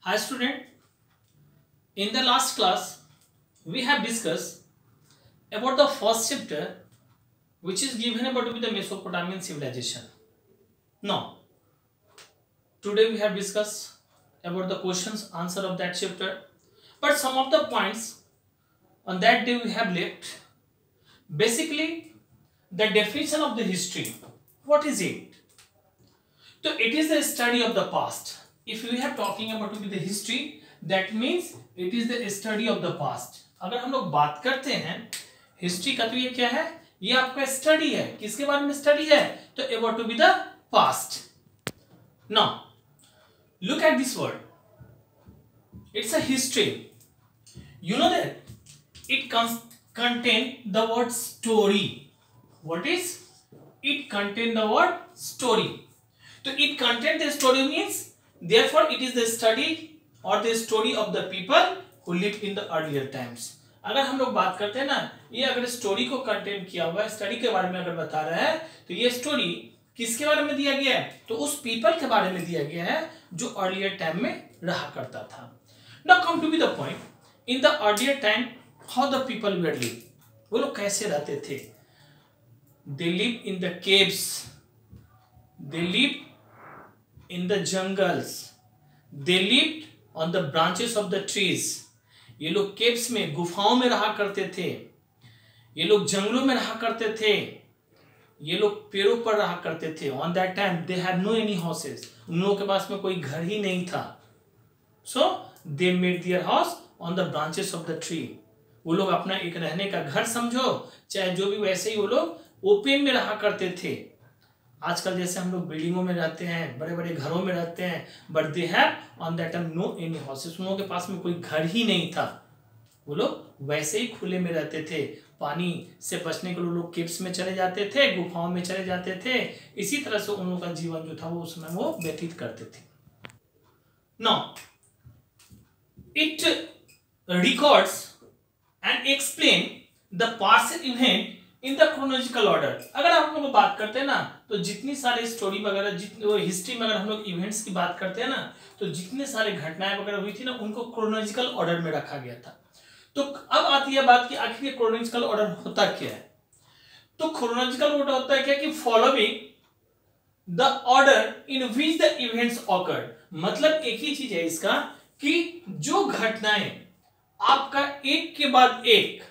Hi student, in the last class we have discussed about the first chapter which is given about the Mesopotamian civilization. Now today we have discussed about the questions answer of that chapter, but some of the points on that day we have left. Basically the definition of the history, what is it? So it is the study of the past. If we are talking about the history, that means it is the study of the past. अगर हम लोग बात करते हैं history का, तो ये क्या है? ये आपका स्टडी है. किसके बारे में स्टडी है? तो about to be the past. Now look at this word. It's a history. You know that it contain the word story. What is? It contain the word story. So it contains the story means therefore it is the study or the story of the people who lived in the earlier times. अगर हम लोग बात करते हैं ना, ये अगर story को कंटेन किया हुआ है, स्टडी के बारे में अगर बता रहा है, तो ये स्टोरी किसके बारे में दिया गया है? तो उस पीपल के बारे में दिया गया है जो अर्लियर टाइम में रहा करता था. Now come to be the point. In the earlier time how the people were live, वो लोग कैसे रहते थे? They live in the caves, they lived in the jungles, they lived on the branches of the trees. ये लोग caves में, गुफाओं में रहा करते थे, ये लोग जंगलों में रहा करते थे, ये लोग पेड़ों पर रहा करते थे. On that time they had no any houses. उन लोगों के पास में कोई घर ही नहीं था. So they made their house on the branches of the tree. वो लोग अपना एक रहने का घर समझो, चाहे जो भी, वैसे ही वो लोग ओपन में रहा करते थे. आजकल जैसे हम लोग बिल्डिंगों में रहते हैं, बड़े बड़े घरों में रहते हैं, but they have on that time no any houses. उन लोगों के पास में कोई घर ही नहीं था. वो लोग वैसे ही खुले में रहते थे. पानी से बचने के लिए लोग केव्स में चले जाते थे, गुफाओं में चले जाते थे. इसी तरह से उन लोगों का जीवन जो था वो उस समय वो व्यतीत करते थे. Now it records and explain the past event in the chronological order. अगर आप लोग बात करते हैं ना, तो जितनी सारे स्टोरी वगैरह, जितने हिस्ट्री में अगर हम लोग इवेंट्स की बात करते हैं ना, तो जितने सारे घटनाएं वगैरह हुई थी ना, उनको क्रोनोलॉजिकल ऑर्डर में रखा गया था. तो अब आती है बात कि आखिर ये क्रोनोलॉजिकल ऑर्डर होता क्या है? तो क्रोनोलॉजिकल ऑर्डर होता है क्या कि following the order in which the events awkward. मतलब एक ही चीज है इसका कि जो घटनाएं आपका एक के बाद एक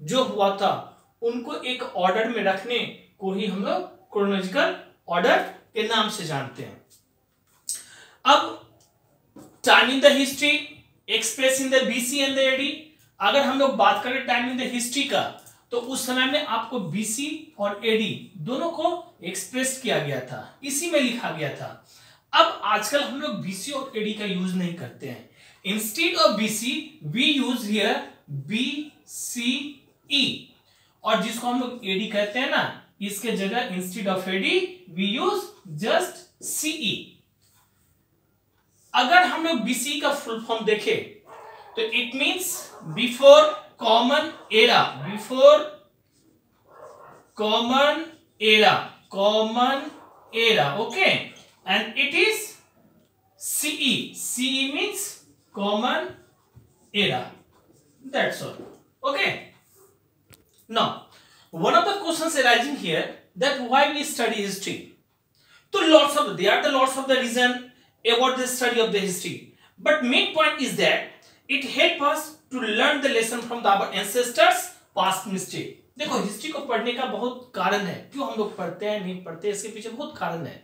जो हुआ था उनको एक ऑर्डर में रखने को ही हम लोग क्रोनोलॉजिकल ऑर्डर के नाम से जानते हैं. अब time in the history express in the BC and the AD. अगर हम लोग बात करें टाइम इन द हिस्ट्री का, तो उस समय में आपको बीसी और एडी दोनों को एक्सप्रेस किया गया था, इसी में लिखा गया था. अब आजकल हम लोग बीसी और एडी का यूज नहीं करते हैं. Instead of BC we use here BCE, और जिसको हम लोग एडी कहते हैं ना, इसके जगह instead of AD we use just CE. अगर हम लोग बीसी का फुल फॉर्म देखें तो it means before common era, before common era, common era. Okay, and it is CE, CE means common era. That's all. Okay. Now, one of the questions arising here that why we study history. So there are lots of the reason about the study of the history. But main point is that it help us to learn the lesson from our ancestors' past mistake. देखो history को पढ़ने का बहुत कारण है. क्यों हम लोग पढ़ते हैं, नहीं पढ़ते, इसके पीछे बहुत कारण है.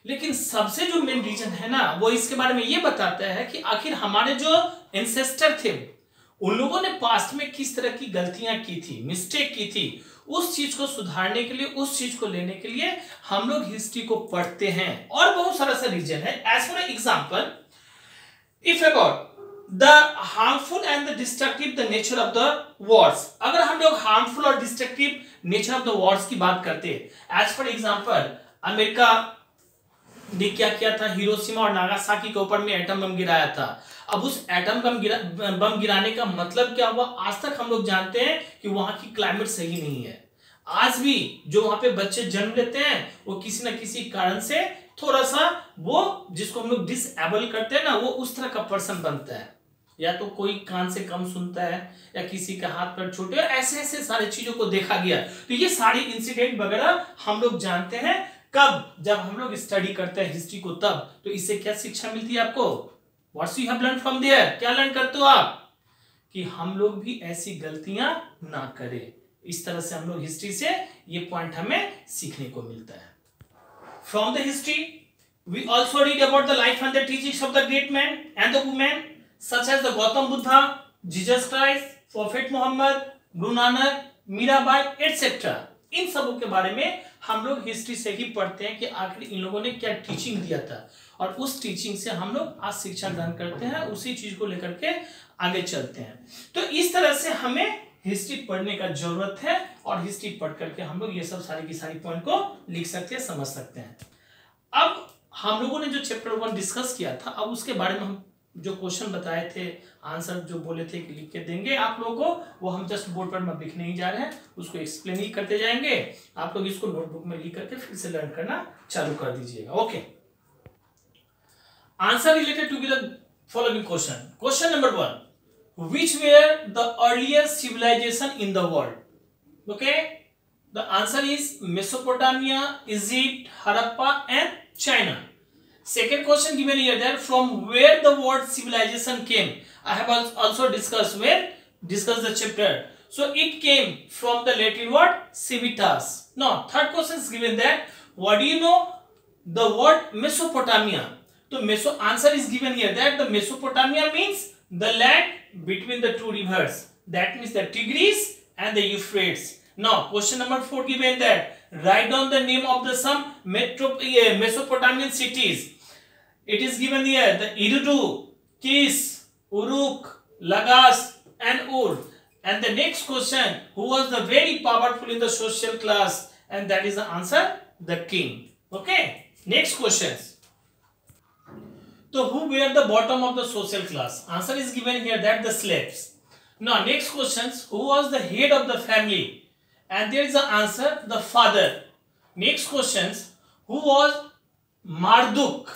लेकिन सबसे जो मेन रीजन है ना, वो इसके बारे में ये बताता है कि आखिर हमारे जो एंसेस्टर थे उन लोगों ने पास्ट में किस तरह की गलतियां की थी, मिस्टेक की थी. उस चीज को सुधारने के लिए, उस चीज को लेने के लिए हम लोग हिस्ट्री को पढ़ते हैं. और बहुत सारा सा रीजन है. As for example, if about the harmful and the destructive the nature of the wars. अगर हम लोग हार्मफुल और destructive nature of the wars की बात करते हैं, एज फॉर एग्जांपल अमेरिका ने क्या किया था, हिरोशिमा और नागासाकी के ऊपर में एटम बम गिराया था. अब उस एटम बम गिराने का मतलब क्या हुआ? आज तक हम लोग जानते हैं कि वहां की क्लाइमेट सही नहीं है. आज भी जो वहां पे बच्चे जन्म लेते हैं वो किसी न किसी कारण से थोड़ा सा वो जिसको हम लोग डिसेबल करते हैं ना, वो उस तरह का पर्सन बनता है। या तो कोई कान से कम सुनता है, या किसी का हाथ पैर छोटे, ऐसे ऐसे सारी चीजों को देखा गया। तो ये सारी इंसिडेंट वगैरह हम लोग जानते हैं कब, जब हम लोग स्टडी करते हैं हिस्ट्री को तब। तो इससे क्या शिक्षा मिलती है आपको? What's you have learn from there? क्या लर्न करते हो आप? कि हम लोग भी ऐसी गलतियां ना करें। इस तरह से हम लोग हिस्ट्री से ये पॉइंट हमें सीखने को मिलता है। From the history we also read about the life and the teachings of the great man and the women such as the Gautam Buddha, Jesus Christ, prophet Mohammed, Guru Nanak, Mirabai etcetera. इन सबों के बारे में हम लोग हिस्ट्री से ही पढ़ते हैं कि आखिर इन लोगों ने क्या टीचिंग दिया था, और उस टीचिंग से हम लोग आज शिक्षा ग्रहण करते हैं, उसी चीज को लेकर के आगे चलते हैं। तो इस तरह से हमें हिस्ट्री पढ़ने का जरूरत है, और हिस्ट्री पढ़ करके हम लोग ये सब सारी की सारी पॉइंट को लिख सकते हैं, समझ सकते हैं। अब हम लोगों ने जो चैप्टर 1 डिस्कस किया था, अब उसके बारे में हम जो क्वेश्चन बताए थे, आंसर जो बोले थे कि लिख के देंगे आप लोगों को, वो हम जस्ट बोर्ड पर में लिखने ही जा रहे हैं, उसको एक्सप्लेन ही करते जाएंगे। आप लोग इसको नोटबुक में लिख करके फिर से लर्न करना चालू कर दीजिएगा। Okay, answer related to be the following question. Question number 1, which were the earliest civilization in the world? Okay, the answer is Mesopotamia, Egypt, Harappa and China. Second question given here, that from where the word civilization came. I have also discussed the chapter. So it came from the Latin word civitas. Now third question is given that what do you know the word Mesopotamia? So answer is given here that the Mesopotamia means the land between the two rivers, that means the Tigris and the Euphrates. Now question number 4 given that write down the name of the some Mesopotamian cities. It is given here the Eridu, Kis, Uruk, Lagash and Ur. And the next question, who was the very powerful in the social class? And that is the answer, the king. Okay, next questions. So who were the bottom of the social class? Answer is given here that the slaves. Now next questions, who was the head of the family? And there is the answer, the father. Next questions, who was Marduk?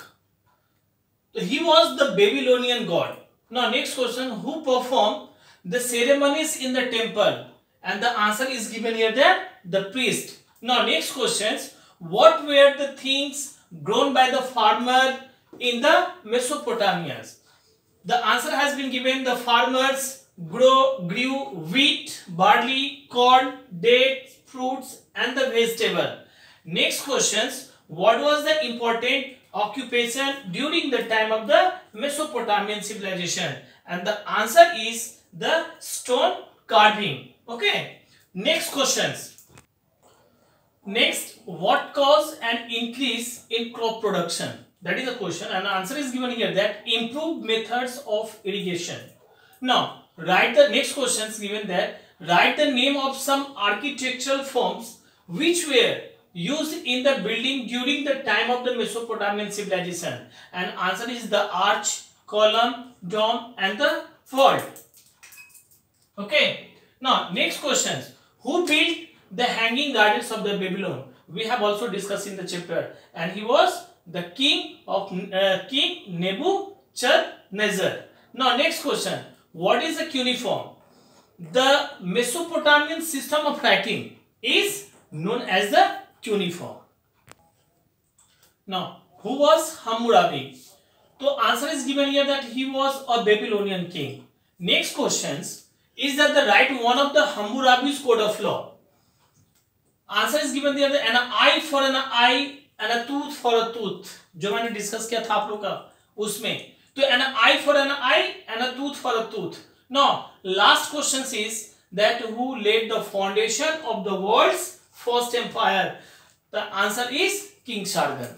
He was the Babylonian god. Now next question, who performed the ceremonies in the temple? And the answer is given here that the priest. Now next questions, what were the things grown by the farmer in the Mesopotamia? The answer has been given, the farmers grew wheat, barley, corn, dates, fruits and the vegetable. Next questions, what was the important occupation during the time of the Mesopotamian civilization? And the answer is the stone carving. Okay, next questions. Next, what caused an increase in crop production? That is a question, and the answer is given here that improved methods of irrigation. Now write the next questions given that write the name of some architectural forms which were used in the building during the time of the Mesopotamian civilization. And answer is the arch, column, dome and the vault. Okay, now next questions, who built the hanging gardens of the Babylon? We have also discussed in the chapter, and he was the king of King Nebuchadnezzar. Now next question, what is the cuneiform? The Mesopotamian system of writing is known as the cuneiform. Now who was Hammurabi? So answer is given here that he was a Babylonian king. Next questions, is that the right one of the Hammurabi's code of law? Answer is given here that an eye for an eye and a tooth for a tooth, जो मैंने discuss किया था आप लोग का उसमें। तो an eye for an eye and a tooth for a tooth. Now last question is that who laid the foundation of the world's first empire? The answer is King Sargon.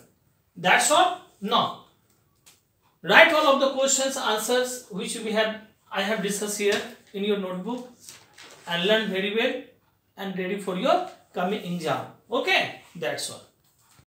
That's all. Now write all of the questions answers which I have discussed here in your notebook, and learn very well and ready for your coming exam. Okay, that's all.